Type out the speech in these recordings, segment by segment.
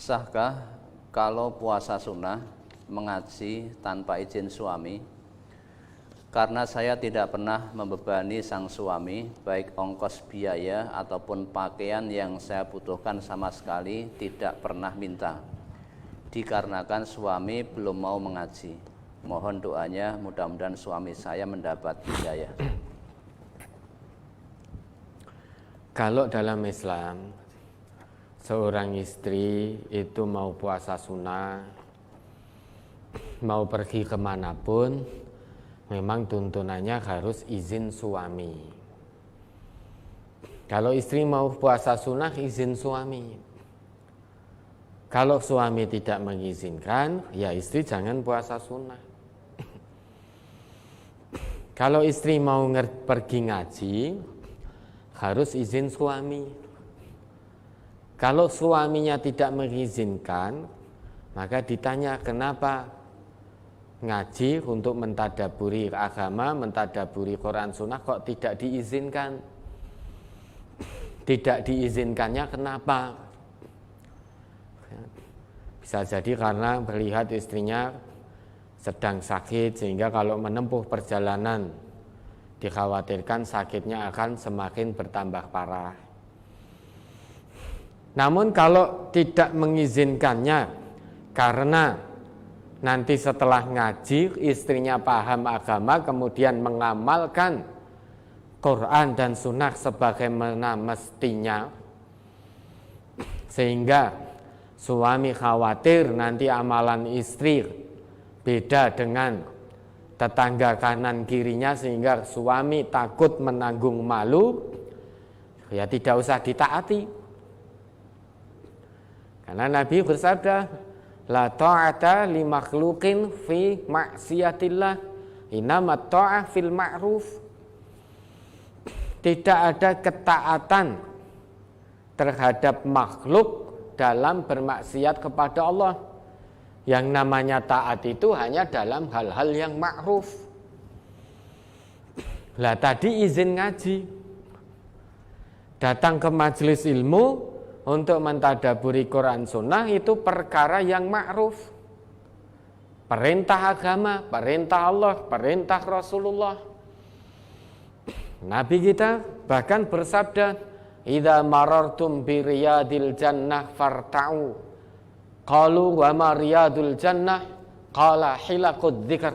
Sahkah kalau puasa sunnah mengaji tanpa izin suami? Karena saya tidak pernah membebani sang suami, baik ongkos biaya ataupun pakaian yang saya butuhkan sama sekali tidak pernah minta. Dikarenakan suami belum mau mengaji. Mohon doanya, mudah-mudahan suami saya mendapat hidayah. Kalau dalam Islam seorang istri itu mau puasa sunnah, mau pergi kemanapun, memang tuntunannya harus izin suami. Kalau istri mau puasa sunnah, izin suami. Kalau suami tidak mengizinkan, ya istri jangan puasa sunnah. Kalau istri mau pergi ngaji, harus izin suami. Kalau suaminya tidak mengizinkan, maka ditanya kenapa ngaji untuk mentadaburi agama, mentadaburi Quran Sunnah kok tidak diizinkan? Tidak diizinkannya kenapa? Bisa jadi karena melihat istrinya sedang sakit, sehingga kalau menempuh perjalanan dikhawatirkan sakitnya akan semakin bertambah parah. Namun kalau tidak mengizinkannya karena nanti setelah ngaji istrinya paham agama kemudian mengamalkan Quran dan Sunnah sebagaimana mestinya, sehingga suami khawatir nanti amalan istri beda dengan tetangga kanan kirinya sehingga suami takut menanggung malu, ya tidak usah ditaati. Karena Nabi bersabda, la ta'ata li makhluqin fi maksiatillah, innamat ta'ah fil ma'ruf. Tidak ada ketaatan terhadap makhluk dalam bermaksiat kepada Allah. Yang namanya taat itu hanya dalam hal-hal yang ma'ruf. Lah tadi izin ngaji, datang ke majelis ilmu untuk mentadaburi Quran Sunnah itu perkara yang ma'ruf. Perintah agama, perintah Allah, perintah Rasulullah. Nabi kita bahkan bersabda, idza marartum bi riyadil jannah farta'u. Qalu wa ma riyadul jannah? Qala hilaqud dzikr.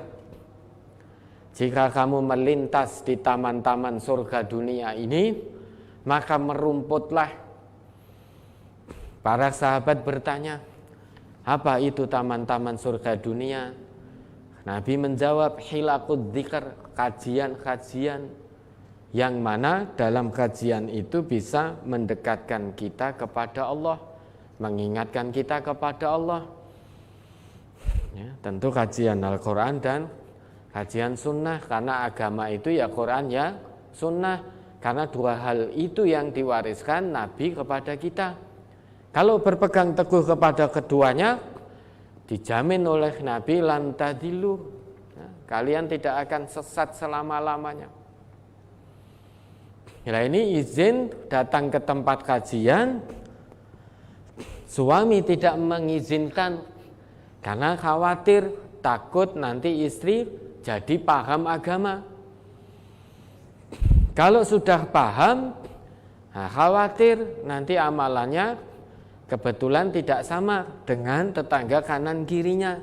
Jika kamu melintas di taman-taman surga dunia ini, maka merumputlah. Para sahabat bertanya, apa itu taman-taman surga dunia? Nabi menjawab, hilaqud dzikr, kajian-kajian yang mana dalam kajian itu bisa mendekatkan kita kepada Allah, mengingatkan kita kepada Allah. Ya, tentu kajian Al-Quran dan kajian Sunnah, karena agama itu ya Quran ya Sunnah, karena dua hal itu yang diwariskan Nabi kepada kita. Kalau berpegang teguh kepada keduanya, dijamin oleh Nabi lan tadilu, ya, kalian tidak akan sesat selama-lamanya. Nah ini izin datang ke tempat kajian, suami tidak mengizinkan karena khawatir takut nanti istri jadi paham agama. Kalau sudah paham, nah khawatir nanti amalannya kebetulan tidak sama dengan tetangga kanan kirinya.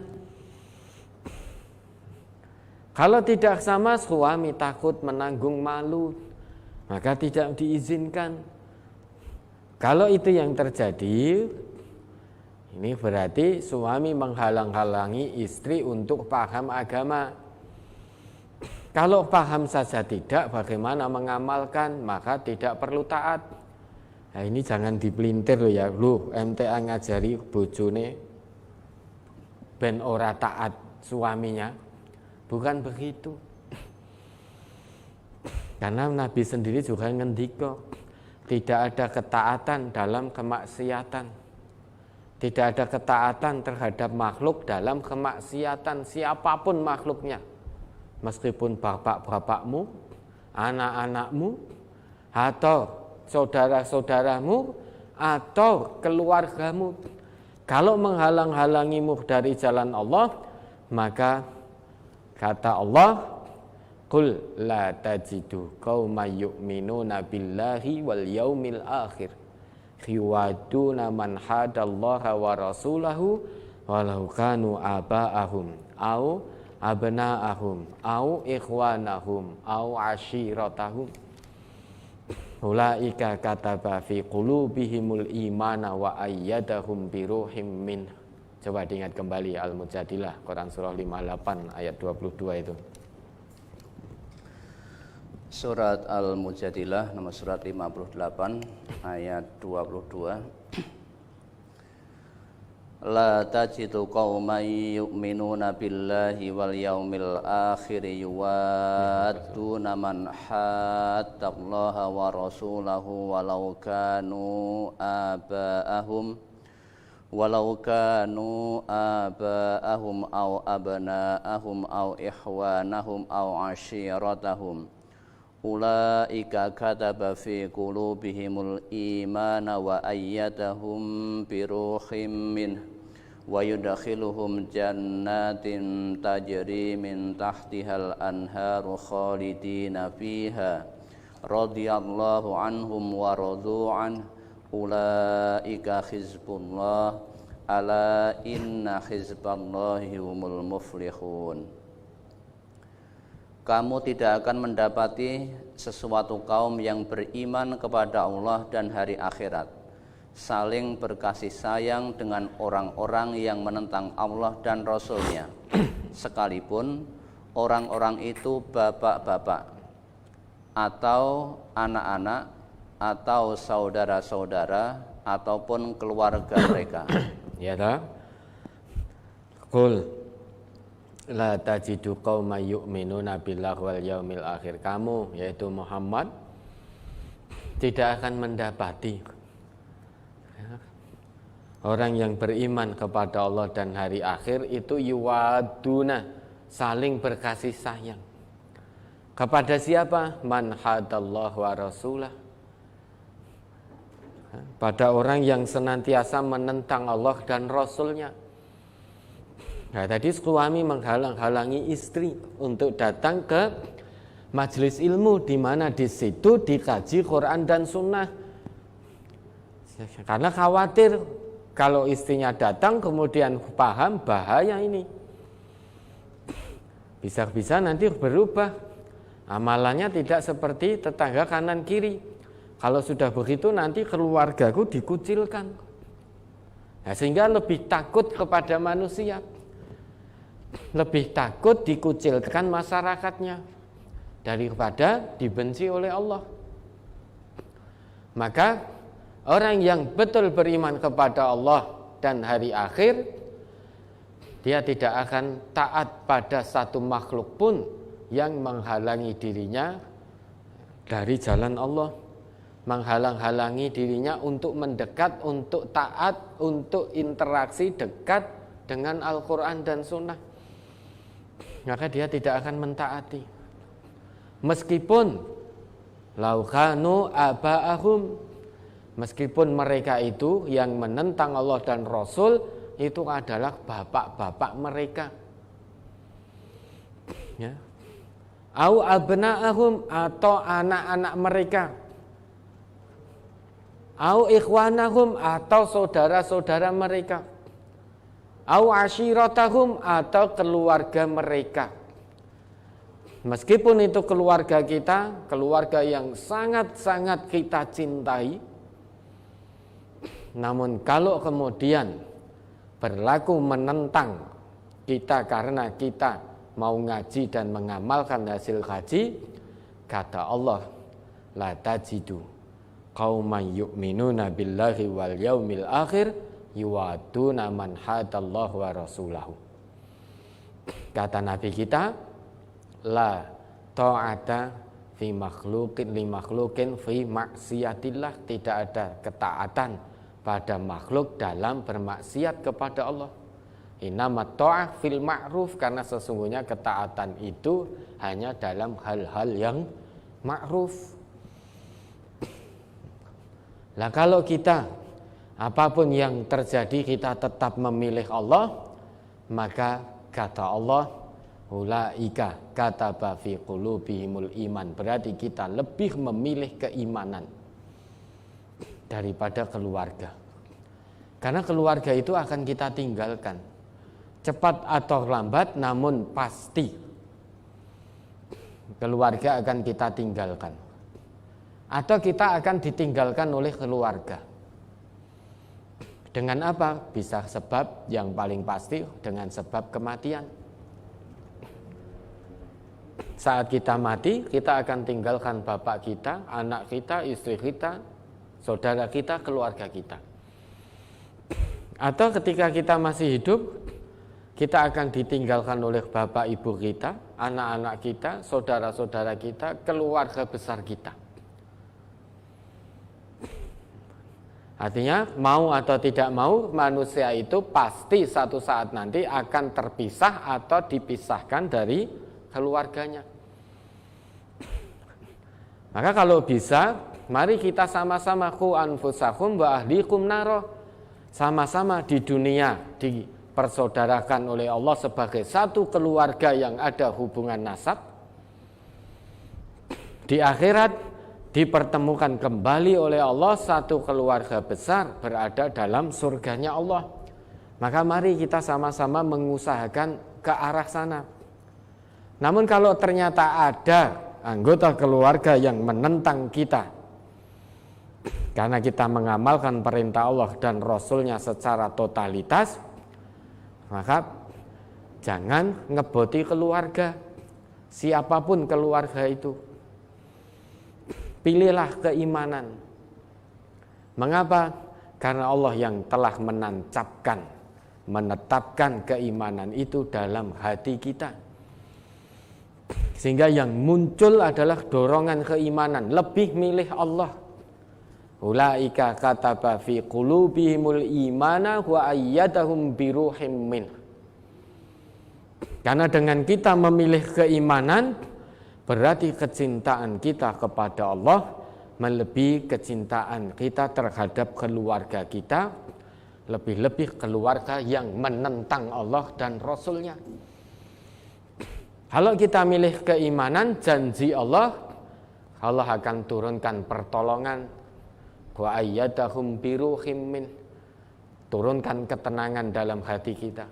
Kalau tidak sama, suami takut menanggung malu, maka tidak diizinkan. Kalau itu yang terjadi, ini berarti suami menghalang-halangi istri untuk paham agama. Kalau paham saja tidak, bagaimana mengamalkan? Maka tidak perlu taat. Nah ini jangan dipelintir loh ya, lu MTA ngajari bojone ben ora taat suaminya, bukan begitu. Karena Nabi sendiri juga ngendika, tidak ada ketaatan dalam kemaksiatan, tidak ada ketaatan terhadap makhluk dalam kemaksiatan siapapun makhluknya, meskipun bapak-bapakmu, anak-anakmu, atau saudara-saudaramu atau keluargamu, Kalau menghalang-halangimu dari jalan Allah, maka kata Allah, qul la tajidu qauman yu'minuna billahi wal yaumil akhir yuwaduna man hadallaha wa rasulahu walau kanu aba'ahum au abna'ahum au ikhwanahum au ashiratahum ulaika kataba fi qulubihimul imana wa ayyadahum biruhim min. Coba diingat kembali Al-Mujadilah, Quran surah 58 ayat 22 itu. Surat Al-Mujadilah nomor surat 58 ayat 22. La tajidu qauman yu'minuna billahi wal yaumil akhir yuwadduna man haddallaha wa rasulahu walau kanu aba'ahum aw abna'ahum aw ikhwanahum aw ashiratahum ulaika kataba fi qulubihimul imana wa ayyadahum biruhim min wa yudkhiluhum jannatin tajri min tahtihal anharu khalidina fiha radhiyallahu anhum wa radu an ulaika hizbullah ala inna hizballahi humul muflihun. Kamu tidak akan mendapati sesuatu kaum yang beriman kepada Allah dan hari akhirat, saling berkasih sayang dengan orang-orang yang menentang Allah dan Rasul-Nya, sekalipun orang-orang itu bapak-bapak, atau anak-anak, atau saudara-saudara, ataupun keluarga mereka. Ya tak? Qul la tajidu qauman yu'minuna billahi wal yaumil akhir. Kamu, yaitu Muhammad, tidak akan mendapati orang yang beriman kepada Allah dan hari akhir itu yuwaduna, saling berkasih sayang. Kepada siapa? Man hadallahu wa rasulah. Pada orang yang senantiasa menentang Allah dan Rasul-Nya. Nah, tadi suami menghalang-halangi istri untuk datang ke majelis ilmu, di mana di situ dikaji Quran dan Sunnah. Karena khawatir kalau istrinya datang kemudian paham bahaya ini. Bisa-bisa nanti berubah. Amalannya tidak seperti tetangga kanan kiri. Kalau sudah begitu nanti keluargaku dikucilkan. Nah, sehingga lebih takut kepada manusia. Lebih takut dikucilkan masyarakatnya daripada dibenci oleh Allah. Maka orang yang betul beriman kepada Allah dan hari akhir, dia tidak akan taat pada satu makhluk pun yang menghalangi dirinya dari jalan Allah, menghalang-halangi dirinya untuk mendekat, untuk taat, untuk interaksi dekat dengan Al-Quran dan Sunnah. Maka dia tidak akan mentaati. Meskipun laukanu aba'ahum, meskipun mereka itu yang menentang Allah dan Rasul itu adalah bapak-bapak mereka. Ya. Au abna'ahum, atau anak-anak mereka. Au ikhwanahum, atau saudara-saudara mereka. Au ashiratahum, atau keluarga mereka. Meskipun itu keluarga kita, keluarga yang sangat-sangat kita cintai, namun kalau kemudian berlaku menentang kita karena kita mau ngaji dan mengamalkan hasil ngaji, kata Allah, la tajidu qauman yu'minuna billahi wal yaumil akhir yuwaduna man hadallahu wa rasulahu. Kata Nabi kita, la ta'ata fi makhluqin li makhluqin fi maksiatillah, tidak ada ketaatan pada makhluk dalam bermaksiat kepada Allah. Innamat ta'ah fil ma'ruf, karena sesungguhnya ketaatan itu hanya dalam hal-hal yang ma'ruf. Lah kalau kita apapun yang terjadi kita tetap memilih Allah, maka kata Allah, ulaika kataba fi qulubihimul iman, berarti kita lebih memilih keimanan daripada keluarga. Karena keluarga itu akan kita tinggalkan, cepat atau lambat, namun pasti keluarga akan kita tinggalkan, atau kita akan ditinggalkan oleh keluarga. Dengan apa? Bisa sebab yang paling pasti dengan sebab kematian. Saat kita mati, kita akan tinggalkan bapak kita, anak kita, istri kita, saudara kita, keluarga kita. Atau ketika kita masih hidup, kita akan ditinggalkan oleh bapak ibu kita, anak-anak kita, saudara-saudara kita, keluarga besar kita. Artinya mau atau tidak mau, manusia itu pasti satu saat nanti akan terpisah atau dipisahkan dari keluarganya. Maka kalau bisa, mari kita sama-sama qu anfusakum wa ahlikum naro, sama-sama di dunia dipersaudarakan oleh Allah sebagai satu keluarga yang ada hubungan nasab. Di akhirat dipertemukan kembali oleh Allah satu keluarga besar berada dalam surganya Allah. Maka mari kita sama-sama mengusahakan ke arah sana. Namun kalau ternyata ada anggota keluarga yang menentang kita karena kita mengamalkan perintah Allah dan Rasulnya secara totalitas, maka jangan ngeboti keluarga, siapapun keluarga itu. Pilihlah keimanan. Mengapa? Karena Allah yang telah menancapkan, menetapkan keimanan itu dalam hati kita. Sehingga yang muncul adalah dorongan keimanan, lebih milih Allah. Ulaika kataba fi qulubihimul imana wa ayyadahum biruhim min. Karena dengan kita memilih keimanan, berarti kecintaan kita kepada Allah melebihi kecintaan kita terhadap keluarga kita, lebih-lebih keluarga yang menentang Allah dan Rasulnya. Kalau kita milih keimanan, janji Allah akan turunkan pertolongan. Wa ayyadahum biruhim min, turunkan ketenangan dalam hati kita.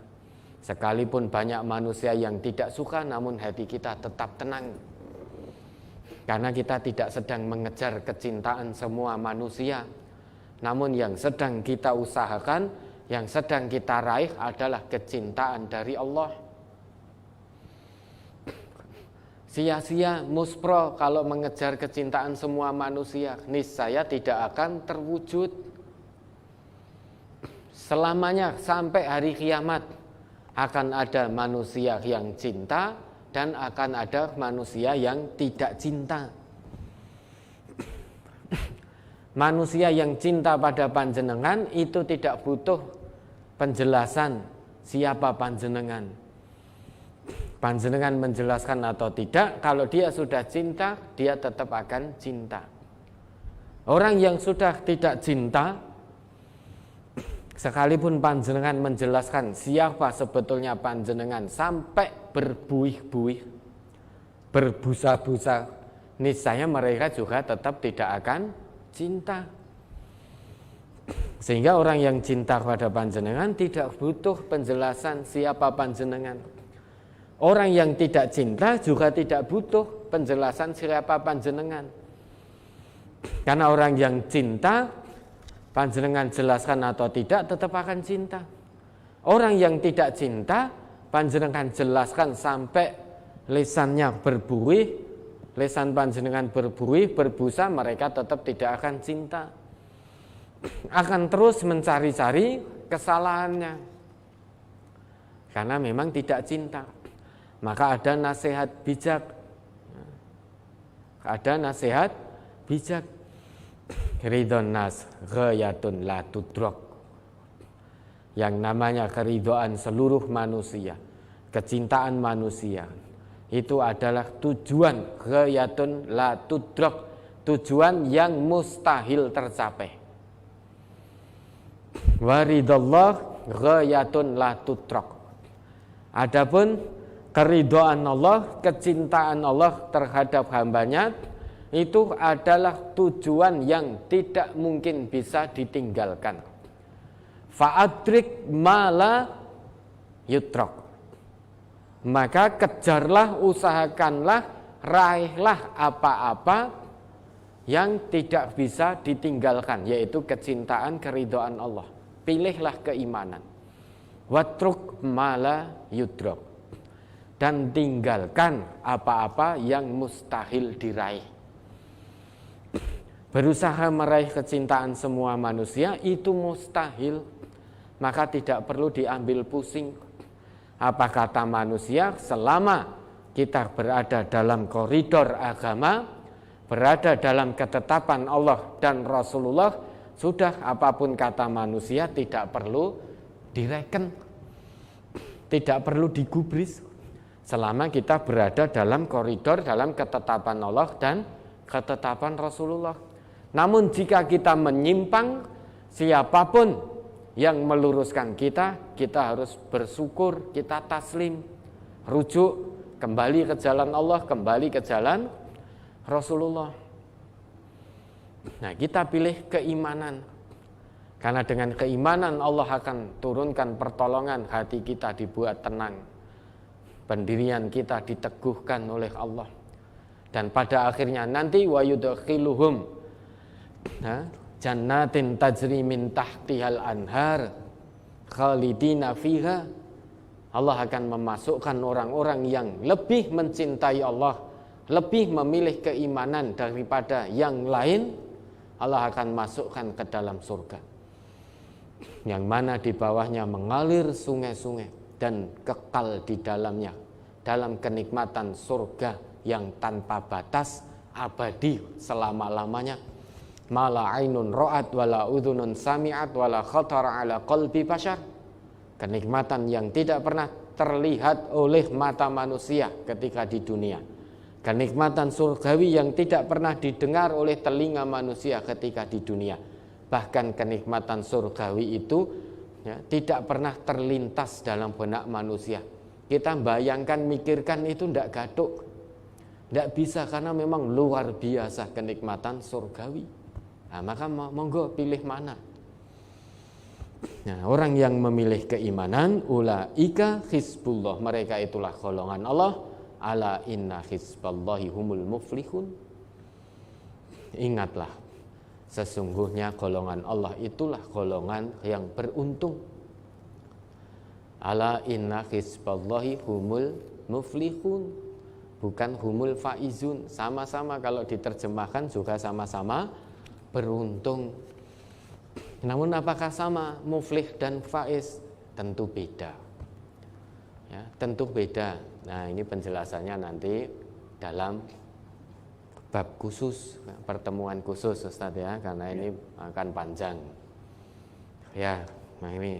Sekalipun banyak manusia yang tidak suka, namun hati kita tetap tenang. Karena kita tidak sedang mengejar kecintaan semua manusia, namun yang sedang kita usahakan, yang sedang kita raih adalah kecintaan dari Allah. Sia-sia muspro kalau mengejar kecintaan semua manusia, niscaya tidak akan terwujud. Selamanya sampai hari kiamat akan ada manusia yang cinta dan akan ada manusia yang tidak cinta. Manusia yang cinta pada panjenengan itu tidak butuh penjelasan siapa panjenengan. Panjenengan menjelaskan atau tidak, kalau dia sudah cinta, dia tetap akan cinta. Orang yang sudah tidak cinta, sekalipun panjenengan menjelaskan siapa sebetulnya panjenengan sampai berbuih-buih, berbusa-busa, niscaya mereka juga tetap tidak akan cinta. Sehingga orang yang cinta kepada panjenengan tidak butuh penjelasan siapa panjenengan. Orang yang tidak cinta juga tidak butuh penjelasan siapa panjenengan. Karena orang yang cinta, panjenengan jelaskan atau tidak tetap akan cinta. Orang yang tidak cinta, panjenengan jelaskan sampai lisannya berbuih, lisan panjenengan berbuih, berbusa, mereka tetap tidak akan cinta. Akan terus mencari-cari kesalahannya. Karena memang tidak cinta. Maka ada nasihat bijak. Ada nasihat bijak. Ridhon nas ghayatun la tudrak. Yang namanya keridhaan seluruh manusia, kecintaan manusia, itu adalah tujuan ghayatun la tudrak, tujuan yang mustahil tercapai. Waridallah ghayatun la tutrak. Adapun keridhaan Allah, kecintaan Allah terhadap hambanya itu adalah tujuan yang tidak mungkin bisa ditinggalkan. Fa'adrik mala yutrak. Maka kejarlah, usahakanlah, raihlah apa-apa yang tidak bisa ditinggalkan, yaitu kecintaan, keridhaan Allah. Pilihlah keimanan. Watruk mala yudrak. Dan tinggalkan apa-apa yang mustahil diraih. Berusaha meraih kecintaan semua manusia itu mustahil, maka tidak perlu diambil pusing. Apa kata manusia, selama kita berada dalam koridor agama, berada dalam ketetapan Allah dan Rasulullah, sudah apapun kata manusia tidak perlu direken, tidak perlu digubris, selama kita berada dalam koridor, dalam ketetapan Allah dan ketetapan Rasulullah. Namun jika kita menyimpang, siapapun yang meluruskan kita, kita harus bersyukur, kita taslim, rujuk, kembali ke jalan Allah, kembali ke jalan Rasulullah. Nah, kita pilih keimanan. Karena dengan keimanan Allah akan turunkan pertolongan, hati kita dibuat tenang, pendirian kita diteguhkan oleh Allah. Dan pada akhirnya nanti wa yudkhiluhum jannatin tajri min tahtihal anhar khalidina fiha. Allah akan memasukkan orang-orang yang lebih mencintai Allah, lebih memilih keimanan daripada yang lain. Allah akan masukkan ke dalam surga, yang mana di bawahnya mengalir sungai-sungai dan kekal di dalamnya, dalam kenikmatan surga yang tanpa batas, abadi selama-lamanya. Mala ainun ra'at wala udhunun sami'at wala khatara ala qalbi bashar. Kenikmatan yang tidak pernah terlihat oleh mata manusia ketika di dunia. Kenikmatan surgawi yang tidak pernah didengar oleh telinga manusia ketika di dunia. Bahkan kenikmatan surgawi itu tidak pernah terlintas dalam benak manusia. Kita bayangkan, mikirkan itu tidak gaduh, tidak bisa, karena memang luar biasa kenikmatan surgawi. Nah, maka monggo pilih mana. Nah, orang yang memilih keimanan, ulaika hizbullah, mereka itulah golongan Allah. Ala inna hizballahi humul muflihun. Ingatlah, sesungguhnya golongan Allah itulah golongan yang beruntung. Ala inna hizballahi humul muflihun, bukan humul faizun. Sama-sama kalau diterjemahkan juga sama-sama beruntung. Namun apakah sama muflih dan faiz? Tentu beda. Ya, tentu beda. Nah, ini penjelasannya nanti dalam bab khusus, pertemuan khusus Ustaz ya, karena ini akan panjang. Ya, nah ini